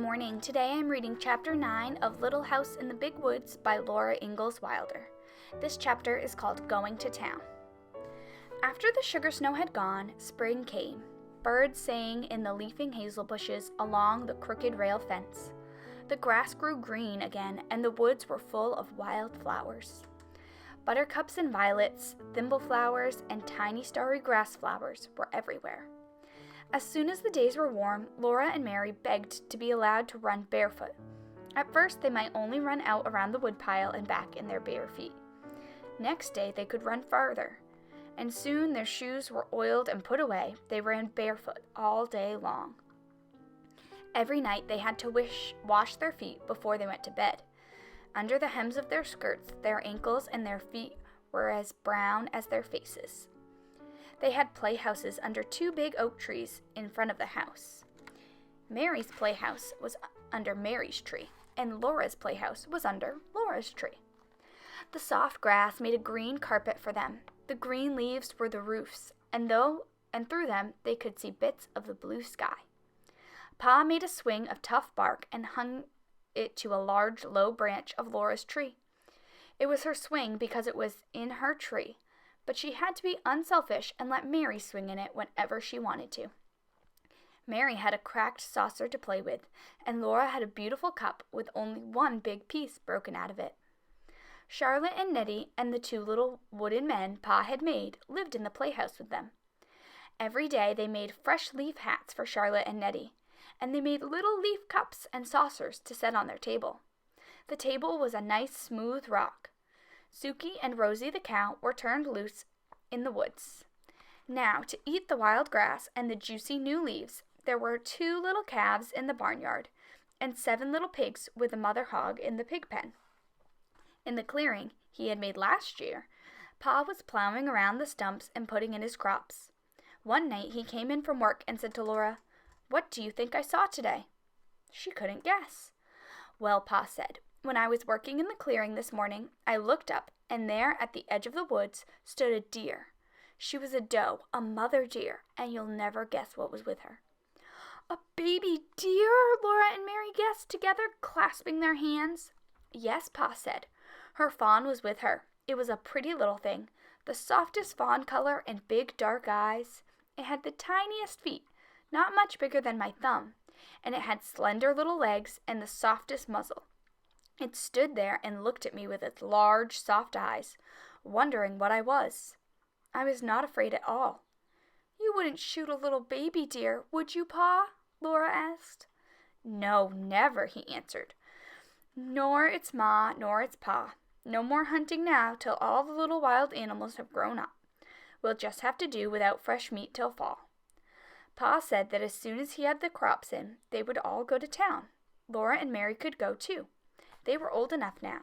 morning. Today I'm reading Chapter 9 of Little House in the Big Woods by Laura Ingalls Wilder. This chapter is called Going to Town. After the sugar snow had gone, spring came. Birds sang in the leafing hazel bushes along the crooked rail fence. The grass grew green again, and the woods were full of wild flowers. Buttercups and violets, thimble flowers, and tiny starry grass flowers were everywhere. As soon as the days were warm, Laura and Mary begged to be allowed to run barefoot. At first, they might only run out around the woodpile and back in their bare feet. Next day, they could run farther, and soon their shoes were oiled and put away. They ran barefoot all day long. Every night, they had to wash their feet before they went to bed. Under the hems of their skirts, their ankles and their feet were as brown as their faces. They had playhouses under two big oak trees in front of the house. Mary's playhouse was under Mary's tree, and Laura's playhouse was under Laura's tree. The soft grass made a green carpet for them. The green leaves were the roofs, and through them they could see bits of the blue sky. Pa made a swing of tough bark and hung it to a large, low branch of Laura's tree. It was her swing because it was in her tree, but she had to be unselfish and let Mary swing in it whenever she wanted to. Mary had a cracked saucer to play with, and Laura had a beautiful cup with only one big piece broken out of it. Charlotte and Nettie and the two little wooden men Pa had made lived in the playhouse with them. Every day they made fresh leaf hats for Charlotte and Nettie, and they made little leaf cups and saucers to set on their table. The table was a nice smooth rock. Suki and Rosie the cow were turned loose in the woods. Now, to eat the wild grass and the juicy new leaves, there were 2 little calves in the barnyard, and 7 little pigs with a mother hog in the pig pen. In the clearing he had made last year, Pa was plowing around the stumps and putting in his crops. One night he came in from work and said to Laura, "What do you think I saw today?" She couldn't guess. "Well," Pa said, "when I was working in the clearing this morning, I looked up, and there at the edge of the woods stood a deer. She was a doe, a mother deer, and you'll never guess what was with her." "A baby deer?" Laura and Mary guessed together, clasping their hands. "Yes," Pa said. "Her fawn was with her. It was a pretty little thing, the softest fawn color and big dark eyes. It had the tiniest feet, not much bigger than my thumb, and it had slender little legs and the softest muzzle. It stood there and looked at me with its large, soft eyes, wondering what I was. I was not afraid at all." "You wouldn't shoot a little baby deer, would you, Pa?" Laura asked. "No, never," he answered. "Nor its ma, nor its pa. No more hunting now till all the little wild animals have grown up. We'll just have to do without fresh meat till fall." Pa said that as soon as he had the crops in, they would all go to town. Laura and Mary could go too. They were old enough now.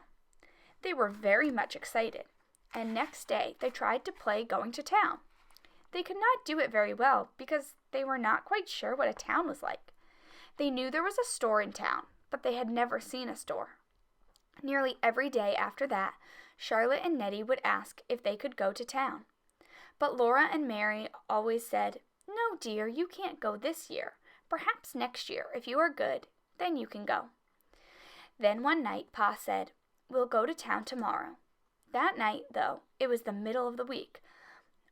They were very much excited, and next day they tried to play going to town. They could not do it very well because they were not quite sure what a town was like. They knew there was a store in town, but they had never seen a store. Nearly every day after that, Charlotte and Nettie would ask if they could go to town. But Laura and Mary always said, "No, dear, you can't go this year. Perhaps next year, if you are good, then you can go." Then one night, Pa said, "We'll go to town tomorrow." That night, though, it was the middle of the week.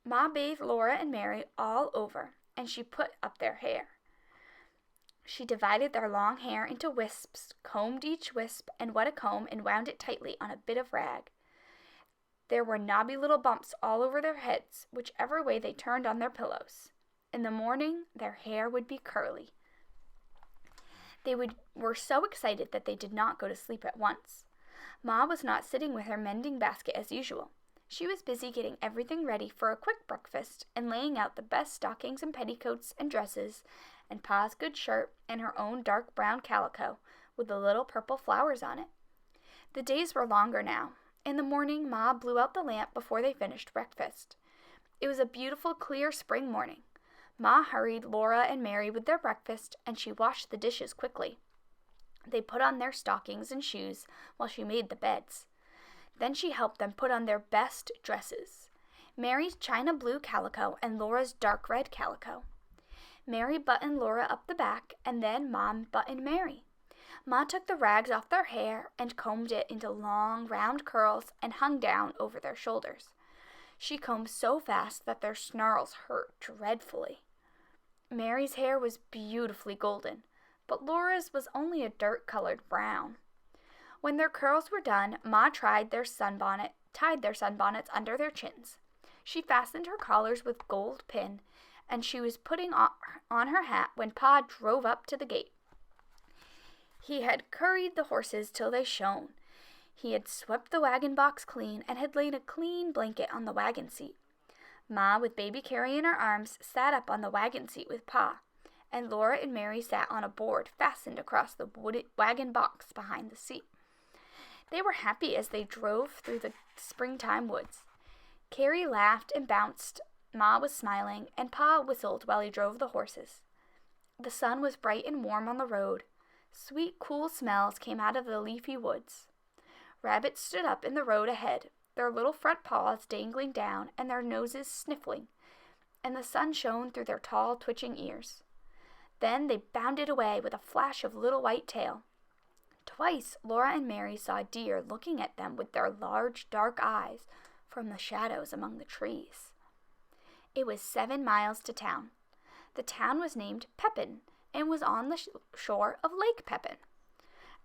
Ma bathed Laura and Mary all over, and she put up their hair. She divided their long hair into wisps, combed each wisp, and wet a comb and wound it tightly on a bit of rag. There were knobby little bumps all over their heads, whichever way they turned on their pillows. In the morning, their hair would be curly. They were so excited that they did not go to sleep at once. Ma was not sitting with her mending basket as usual. She was busy getting everything ready for a quick breakfast and laying out the best stockings and petticoats and dresses and Pa's good shirt and her own dark brown calico with the little purple flowers on it. The days were longer now. In the morning, Ma blew out the lamp before they finished breakfast. It was a beautiful, clear spring morning. Ma hurried Laura and Mary with their breakfast, and she washed the dishes quickly. They put on their stockings and shoes while she made the beds. Then she helped them put on their best dresses, Mary's china blue calico and Laura's dark red calico. Mary buttoned Laura up the back, and then Mom buttoned Mary. Ma took the rags off their hair and combed it into long, round curls and hung down over their shoulders. She combed so fast that their snarls hurt dreadfully. Mary's hair was beautifully golden, but Laura's was only a dirt-colored brown. When their curls were done, Ma tied their sunbonnets under their chins. She fastened her collars with gold pin, and she was putting on her hat when Pa drove up to the gate. He had curried the horses till they shone. He had swept the wagon box clean and had laid a clean blanket on the wagon seat. Ma, with baby Carrie in her arms, sat up on the wagon seat with Pa, and Laura and Mary sat on a board fastened across the wagon box behind the seat. They were happy as they drove through the springtime woods. Carrie laughed and bounced. Ma was smiling, and Pa whistled while he drove the horses. The sun was bright and warm on the road. Sweet, cool smells came out of the leafy woods. Rabbits stood up in the road ahead, their little front paws dangling down and their noses sniffling, and the sun shone through their tall, twitching ears. Then they bounded away with a flash of little white tail. Twice Laura and Mary saw deer looking at them with their large, dark eyes from the shadows among the trees. It was 7 miles to town. The town was named Pepin and was on the shore of Lake Pepin.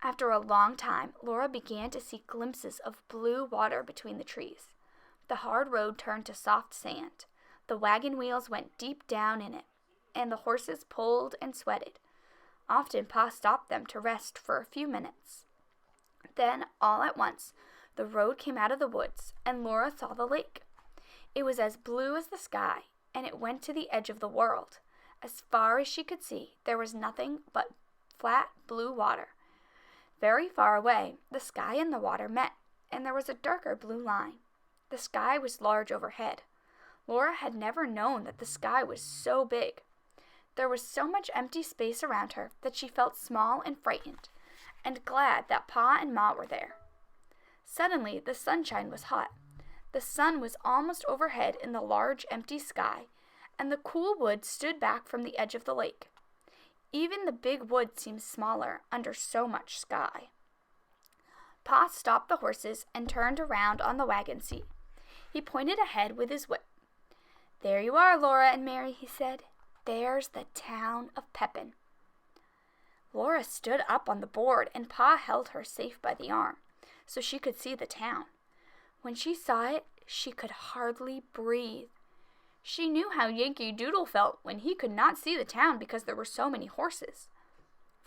After a long time, Laura began to see glimpses of blue water between the trees. The hard road turned to soft sand. The wagon wheels went deep down in it, and the horses pulled and sweated. Often Pa stopped them to rest for a few minutes. Then, all at once, the road came out of the woods, and Laura saw the lake. It was as blue as the sky, and it went to the edge of the world. As far as she could see, there was nothing but flat blue water. Very far away, the sky and the water met, and there was a darker blue line. The sky was large overhead. Laura had never known that the sky was so big. There was so much empty space around her that she felt small and frightened, and glad that Pa and Ma were there. Suddenly, the sunshine was hot. The sun was almost overhead in the large, empty sky, and the cool woods stood back from the edge of the lake. Even the big wood seemed smaller under so much sky. Pa stopped the horses and turned around on the wagon seat. He pointed ahead with his whip. "There you are, Laura and Mary," he said. "There's the town of Pepin." Laura stood up on the board, and Pa held her safe by the arm, so she could see the town. When she saw it, she could hardly breathe. She knew how Yankee Doodle felt when he could not see the town because there were so many horses.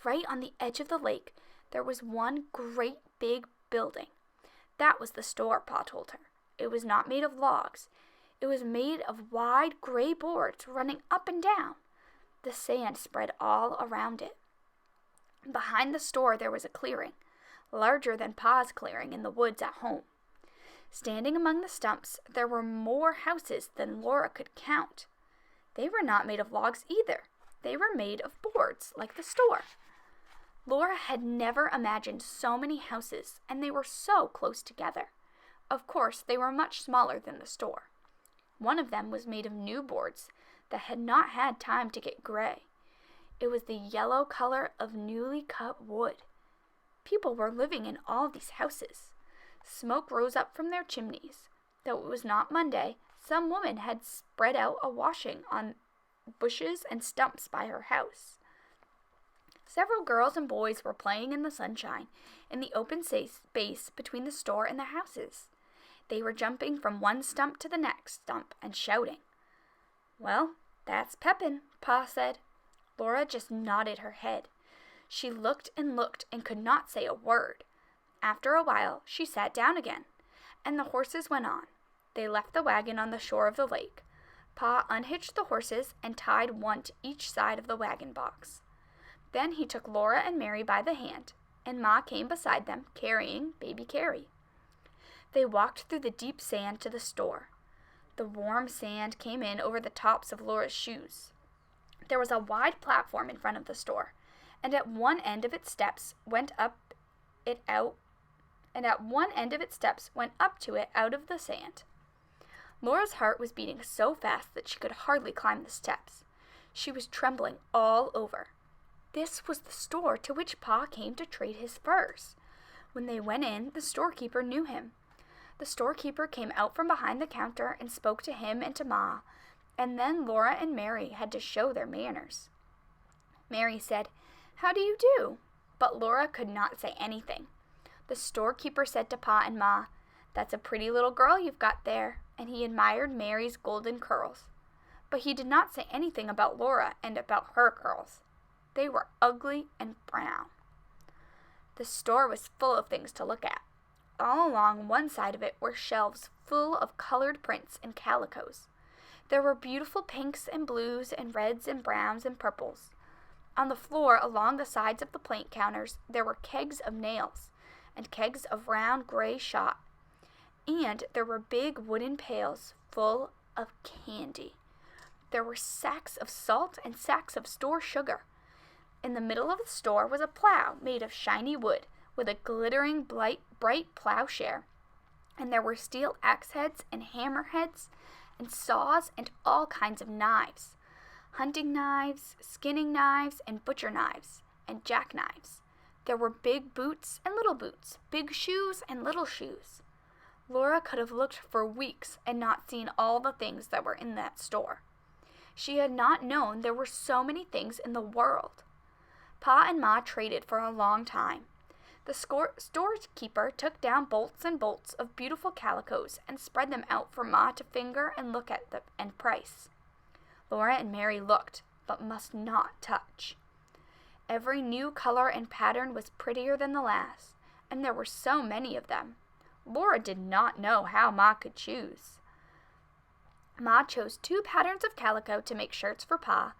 Right on the edge of the lake, there was one great big building. That was the store, Pa told her. It was not made of logs. It was made of wide gray boards running up and down. The sand spread all around it. Behind the store there was a clearing, larger than Pa's clearing in the woods at home. Standing among the stumps, there were more houses than Laura could count. They were not made of logs either. They were made of boards, like the store. Laura had never imagined so many houses, and they were so close together. Of course, they were much smaller than the store. One of them was made of new boards that had not had time to get gray. It was the yellow color of newly cut wood. People were living in all these houses. Smoke rose up from their chimneys. Though it was not Monday, some woman had spread out a washing on bushes and stumps by her house. Several girls and boys were playing in the sunshine in the open space between the store and the houses. They were jumping from one stump to the next stump and shouting. "Well, that's Pepin," Pa said. Laura just nodded her head. She looked and could not say a word. After a while, she sat down again, and the horses went on. They left the wagon on the shore of the lake. Pa unhitched the horses and tied one to each side of the wagon box. Then he took Laura and Mary by the hand, and Ma came beside them, carrying baby Carrie. They walked through the deep sand to the store. The warm sand came in over the tops of Laura's shoes. There was a wide platform in front of the store, and at one end of its steps went up to it out of the sand. Laura's heart was beating so fast that she could hardly climb the steps. She was trembling all over. This was the store to which Pa came to trade his furs. When they went in, the storekeeper knew him. The storekeeper came out from behind the counter and spoke to him and to Ma, and then Laura and Mary had to show their manners. Mary said, "How do you do?" But Laura could not say anything. The storekeeper said to Pa and Ma, "That's a pretty little girl you've got there," and he admired Mary's golden curls. But he did not say anything about Laura and about her curls. They were ugly and brown. The store was full of things to look at. All along one side of it were shelves full of colored prints and calicos. There were beautiful pinks and blues and reds and browns and purples. On the floor along the sides of the plate counters there were kegs of nails and kegs of round gray shot. And there were big wooden pails full of candy. There were sacks of salt and sacks of store sugar. In the middle of the store was a plow made of shiny wood with a glittering bright plowshare. And there were steel axe heads and hammer heads and saws and all kinds of knives. Hunting knives, skinning knives, and butcher knives, and jackknives. There were big boots and little boots, big shoes and little shoes. Laura could have looked for weeks and not seen all the things that were in that store. She had not known there were so many things in the world. Pa and Ma traded for a long time. The storekeeper took down bolts and bolts of beautiful calicos and spread them out for Ma to finger and look at and price. Laura and Mary looked, but must not touch. Every new color and pattern was prettier than the last, and there were so many of them. Laura did not know how Ma could choose. Ma chose 2 patterns of calico to make shirts for Pa,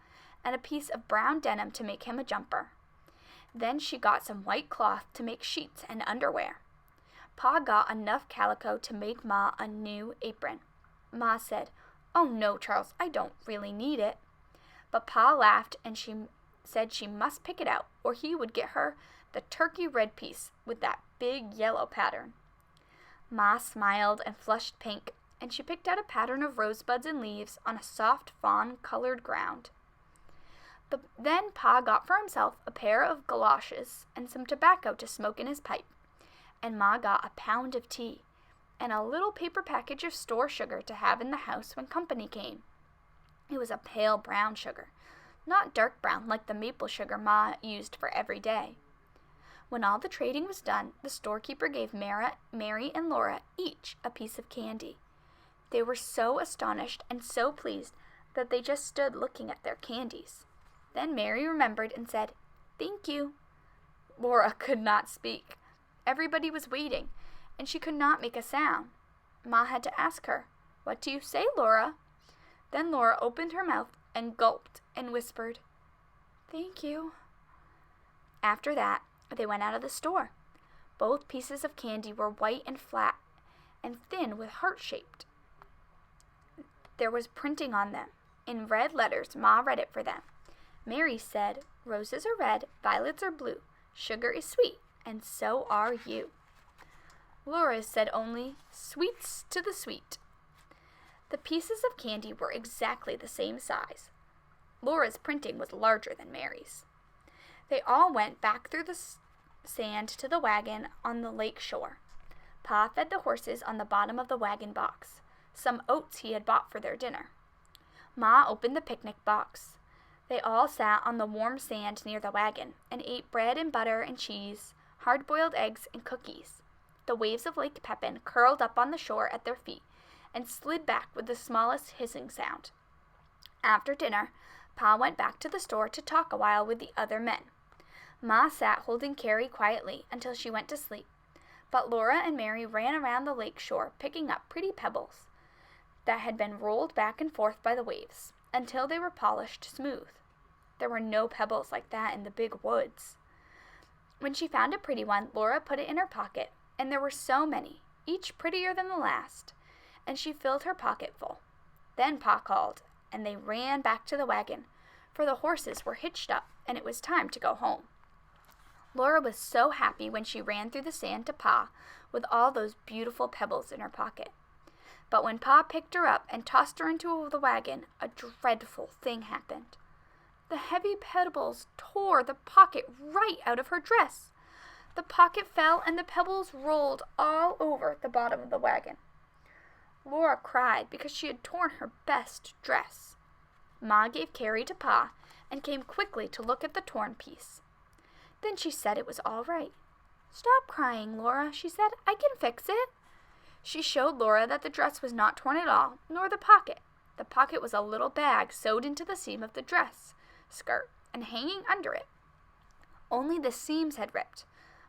and a piece of brown denim to make him a jumper. Then she got some white cloth to make sheets and underwear. Pa got enough calico to make Ma a new apron. Ma said, "Oh no, Charles, I don't really need it." But Pa laughed and she said she must pick it out, or he would get her the turkey red piece with that big yellow pattern. Ma smiled and flushed pink, and she picked out a pattern of rosebuds and leaves on a soft fawn-colored ground. Then Pa got for himself a pair of galoshes and some tobacco to smoke in his pipe, and Ma got a pound of tea and a little paper package of store sugar to have in the house when company came. It was a pale brown sugar, not dark brown like the maple sugar Ma used for every day. When all the trading was done, the storekeeper gave Mary and Laura each a piece of candy. They were so astonished and so pleased that they just stood looking at their candies. Then Mary remembered and said, "Thank you." Laura could not speak. Everybody was waiting, and she could not make a sound. Ma had to ask her, "What do you say, Laura?" Then Laura opened her mouth and gulped and whispered, "Thank you." After that, they went out of the store. Both pieces of candy were white and flat, and thin with heart-shaped. There was printing on them. In red letters, Ma read it for them. Mary said, "Roses are red, violets are blue, sugar is sweet, and so are you." Laura's said only, "Sweets to the sweet." The pieces of candy were exactly the same size. Laura's printing was larger than Mary's. They all went back through the sand to the wagon on the lake shore. Pa fed the horses on the bottom of the wagon box, some oats he had bought for their dinner. Ma opened the picnic box. They all sat on the warm sand near the wagon and ate bread and butter and cheese, hard-boiled eggs and cookies. The waves of Lake Pepin curled up on the shore at their feet and slid back with the smallest hissing sound. After dinner, Pa went back to the store to talk a while with the other men. Ma sat holding Carrie quietly until she went to sleep, but Laura and Mary ran around the lake shore picking up pretty pebbles that had been rolled back and forth by the waves until they were polished smooth. There were no pebbles like that in the big woods. When she found a pretty one, Laura put it in her pocket, and there were so many, each prettier than the last, and she filled her pocket full. Then Pa called, and they ran back to the wagon, for the horses were hitched up, and it was time to go home. Laura was so happy when she ran through the sand to Pa with all those beautiful pebbles in her pocket. But when Pa picked her up and tossed her into the wagon, a dreadful thing happened. The heavy pebbles tore the pocket right out of her dress. The pocket fell and the pebbles rolled all over the bottom of the wagon. Laura cried because she had torn her best dress. Ma gave Carrie to Pa and came quickly to look at the torn piece. Then she said it was all right. "Stop crying, Laura," she said. "I can fix it." She showed Laura that the dress was not torn at all, nor the pocket. The pocket was a little bag sewed into the seam of the dress skirt and hanging under it. Only the seams had ripped.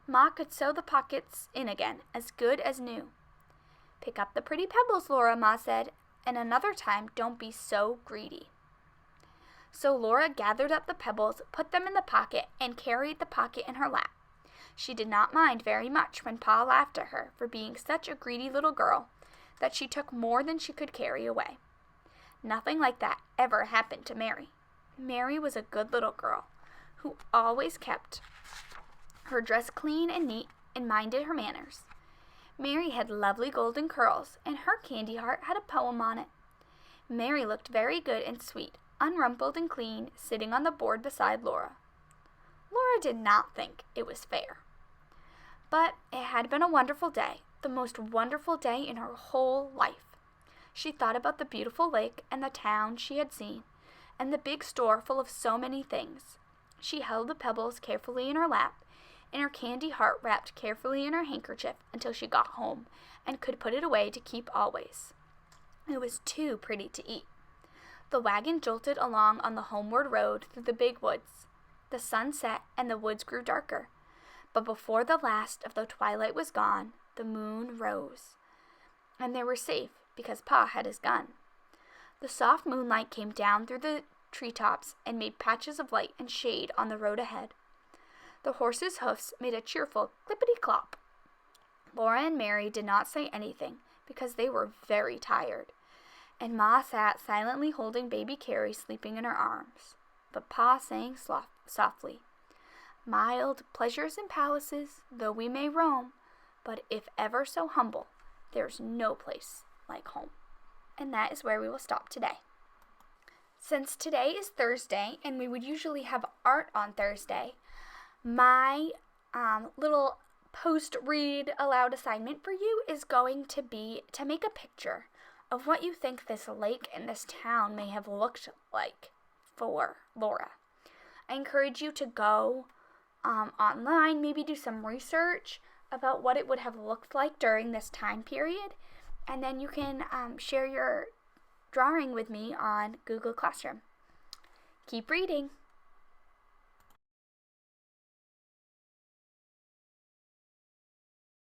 Ma could sew the pockets in again, as good as new. "Pick up the pretty pebbles, Laura," Ma said, "and another time don't be so greedy." So Laura gathered up the pebbles, put them in the pocket, and carried the pocket in her lap. She did not mind very much when Pa laughed at her for being such a greedy little girl that she took more than she could carry away. Nothing like that ever happened to Mary. Mary was a good little girl who always kept her dress clean and neat and minded her manners. Mary had lovely golden curls, and her candy heart had a poem on it. Mary looked very good and sweet, unrumpled and clean, sitting on the board beside Laura. Laura did not think it was fair. But it had been a wonderful day, the most wonderful day in her whole life. She thought about the beautiful lake and the town she had seen, and the big store full of so many things. She held the pebbles carefully in her lap, and her candy heart wrapped carefully in her handkerchief until she got home and could put it away to keep always. It was too pretty to eat. The wagon jolted along on the homeward road through the big woods. The sun set and the woods grew darker. But before the last of the twilight was gone, the moon rose. And they were safe because Pa had his gun. The soft moonlight came down through the treetops and made patches of light and shade on the road ahead. The horses' hoofs made a cheerful clippity-clop. Laura and Mary did not say anything because they were very tired, and Ma sat silently holding baby Carrie sleeping in her arms. But Pa sang softly, "Mild pleasures and palaces, though we may roam, but if ever so humble, there's no place like home." And that is where we will stop today. Since today is Thursday, and we would usually have art on Thursday, my little post-read aloud assignment for you is going to be to make a picture of what you think this lake and this town may have looked like for Laura. I encourage you to go online, maybe do some research about what it would have looked like during this time period, and then you can share your drawing with me on Google Classroom. Keep reading.